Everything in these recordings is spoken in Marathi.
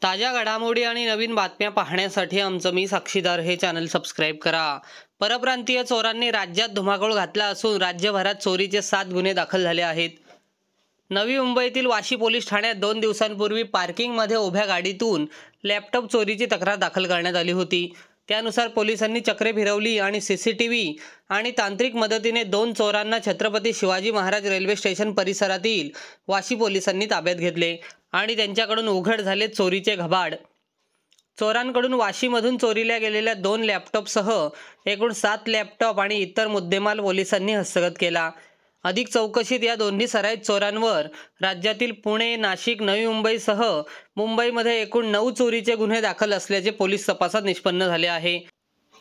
ताज्या घडामोडी आणि नवीन बातम्या पाहण्यासाठी आमचं मी साक्षीदार हे चॅनल सबस्क्राईब करा। परप्रांतीय चोरांनी राज्यात धुमाकूळ घातला असून राज्यभरात चोरीचे 7 गुन्हे दाखल झाले आहेत। नवी मुंबईतील वाशी पोलीस ठाण्यात 2 दिवसांपूर्वी पार्किंगमध्ये उभ्या गाडीतून लॅपटॉप चोरीची तक्रार दाखल करण्यात आली होती। त्यानुसार पोलिसांनी चक्रे फिरवली आणि सीसीटीव्ही आणि तांत्रिक मदतीने 2 चोरांना छत्रपती शिवाजी महाराज रेल्वे स्टेशन परिसरातील वाशी पोलिसांनी ताब्यात घेतले आणि त्यांच्याकडून उघड झाले चोरीचे घबाड। चोरांकडून वाशीमधून चोरीला गेलेल्या 2 लॅपटॉपसह एकूण 7 लॅपटॉप आणि इतर मुद्देमाल पोलिसांनी हस्तगत केला। अधिक चौकशीत या दोन्ही सराईत चोरांवर राज्यातील पुणे, नाशिक, नवी मुंबईसह मुंबईमध्ये एकूण 9 चोरीचे गुन्हे दाखल असल्याचे पोलीस तपासात निष्पन्न झाले आहे।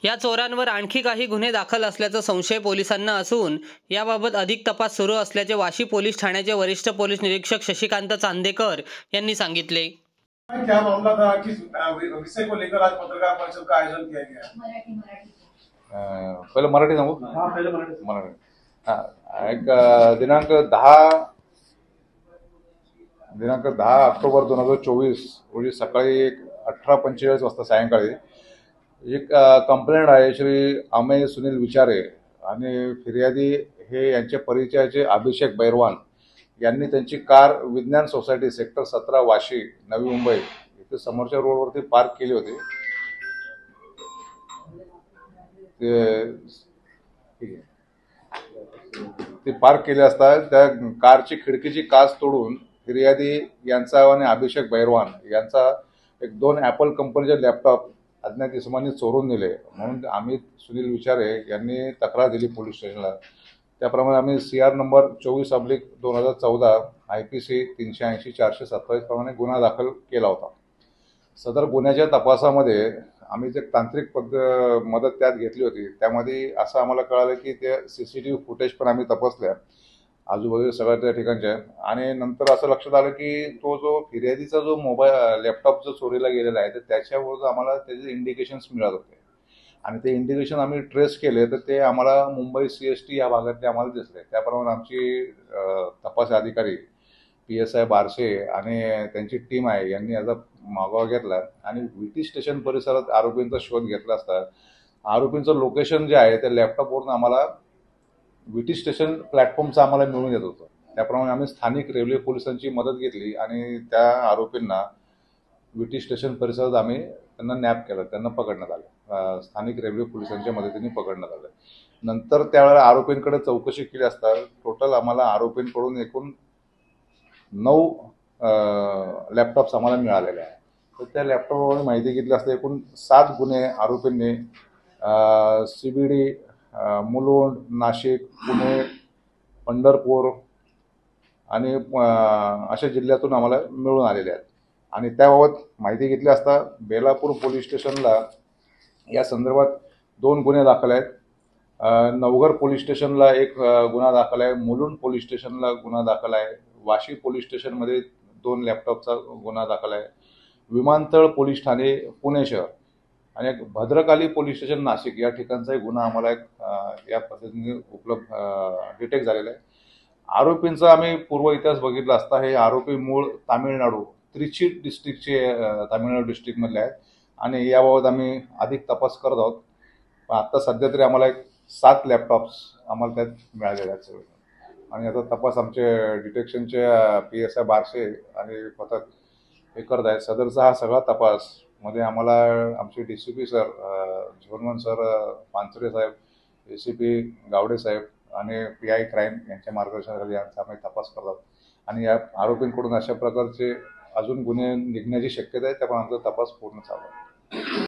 या चोरांवर आणखी काही गुन्हे दाखल असल्याचा संशय पोलिसांना असून याबाबत अधिक तपास सुरू असल्याचे वाशी पोलीस ठाण्याचे वरिष्ठ पोलीस निरीक्षक शशिकांत चांदेकर यांनी सांगितले। क्या मामला था किस विषय को लेकर आज पत्रकार परिषद का आयोजन किया गया? पहले मराठी सांगू। पहले मराठी। एक दिनांक 10 ऑक्टोबर 2024 रोजी सकाळी 18:45 वाजता सायंकाळी एक कंप्लेंट आहे श्री अमेय सुनील विचारे आणि फिर्यादी हे यांचे परिचयाचे अभिषेक बैरवान यांनी त्यांची कार विज्ञान सोसायटी सेक्टर 17 वाशी नवी मुंबई इथे समोरच्या रोडवरती पार्क केली होती। ते पार्क केले असता त्या कारची खिडकीची काच तोडून फिर्यादी यांचा आणि अभिषेक बैरवान यांचा एक 2 ॲपल कंपनीचे लॅपटॉप अज्ञात इसमांनी चोरून नेले म्हणून आम्ही सुनील विचारे यांनी तक्रार दिली पोलीस स्टेशनला। त्याप्रमाणे आम्ही CR नंबर 24/2014 IPC 380-427 प्रमाणे गुन्हा दाखल केला होता। सदर गुन्ह्याच्या तपासामध्ये आम्ही जे तांत्रिक मदत त्यात घेतली होती त्यामध्ये असं आम्हाला कळालं की ते CCTV फुटेज पण आम्ही तपासल्या आजूबाजूच्या सगळ्या त्या ठिकाणच्या आणि नंतर असं लक्षात आलं की तो जो फिर्यादीचा जो मोबाईल लॅपटॉप जो चोरीला गेलेला आहे तर त्याच्यावर आम्हाला त्याचे इंडिकेशन्स मिळत होते आणि ते इंडिकेशन आम्ही ट्रेस केले तर ते आम्हाला मुंबई CST या भागातले आम्हाला दिसले। त्याप्रमाणे आमची तपास अधिकारी PSI बारशे आणि त्यांची टीम आहे यांनी याचा मागोवा घेतला आणि VT स्टेशन परिसरात आरोपींचा शोध घेतला असता आरोपींचं लोकेशन जे आहे त्या लॅपटॉपवरून आम्हाला VT स्टेशन प्लॅटफॉर्मचं आम्हाला मिळून येत होतं। त्याप्रमाणे आम्ही स्थानिक रेल्वे पोलिसांची मदत घेतली आणि त्या आरोपींना VT स्टेशन परिसरात आम्ही त्यांना नॅप केलं, त्यांना पकडण्यात आलं। स्थानिक रेल्वे पोलिसांच्या मदतीने पकडण्यात आलं। नंतर त्यावेळेला आरोपींकडे चौकशी केली असता टोटल आम्हाला आरोपींकडून एकूण 9 लॅपटॉप्स आम्हाला मिळालेले आहे। तर त्या लॅपटॉपवर माहिती घेतली असता एकूण 7 गुन्हे आरोपींनी CBD, मुलुंड, नाशिक, पुणे, पंढरपूर आणि अशा जिल्ह्यातून आम्हाला मिळून आलेले आहेत आणि त्याबाबत माहिती घेतली असता बेलापूर पोलीस स्टेशनला या संदर्भात 2 गुन्हे दाखल आहेत। नवघर पोलीस स्टेशनला एक गुन्हा दाखल आहे, मुलुंड पोलीस स्टेशनला गुन्हा दाखल आहे, वाशी पोलीस स्टेशनमध्ये 2 लॅपटॉपचा गुन्हा दाखल आहे, विमानतळ पोलीस ठाणे पुणे शहर आणि एक भद्रकाली पोलीस स्टेशन नाशिक या ठिकाणचाही गुन्हा आम्हाला या पद्धतीने डिटेक्ट झालेला आहे। आरोपींचा आम्ही पूर्व इतिहास बघितला असता हे आरोपी मूळ तामिळनाडू त्रिची डिस्ट्रिक्टचे तामिळनाडू डिस्ट्रिक्टमधले आहेत आणि याबाबत आम्ही अधिक तपास करत आहोत। पण आत्ता सध्या तरी आम्हाला 7 लॅपटॉप्स आम्हाला त्यात मिळालेले आहेत सगळे आणि याचा तपास आमचे डिटेक्शनचे PSI बारशे आणि पथक हे करत आहेत। सदरचा हा सगळा तपास मध्ये आम्हाला आमचे DCP sir zone 1 sir Pansare saheb, ACP Gawde saheb आणि PI क्राईम यांच्या मार्गदर्शनाखाली यांचा आम्ही तपास करतो आणि या आरोपींकडून अशा प्रकारचे अजून गुन्हे निघण्याची शक्यता आहे त्यामुळे आमचा तपास पूर्ण चालू आहे।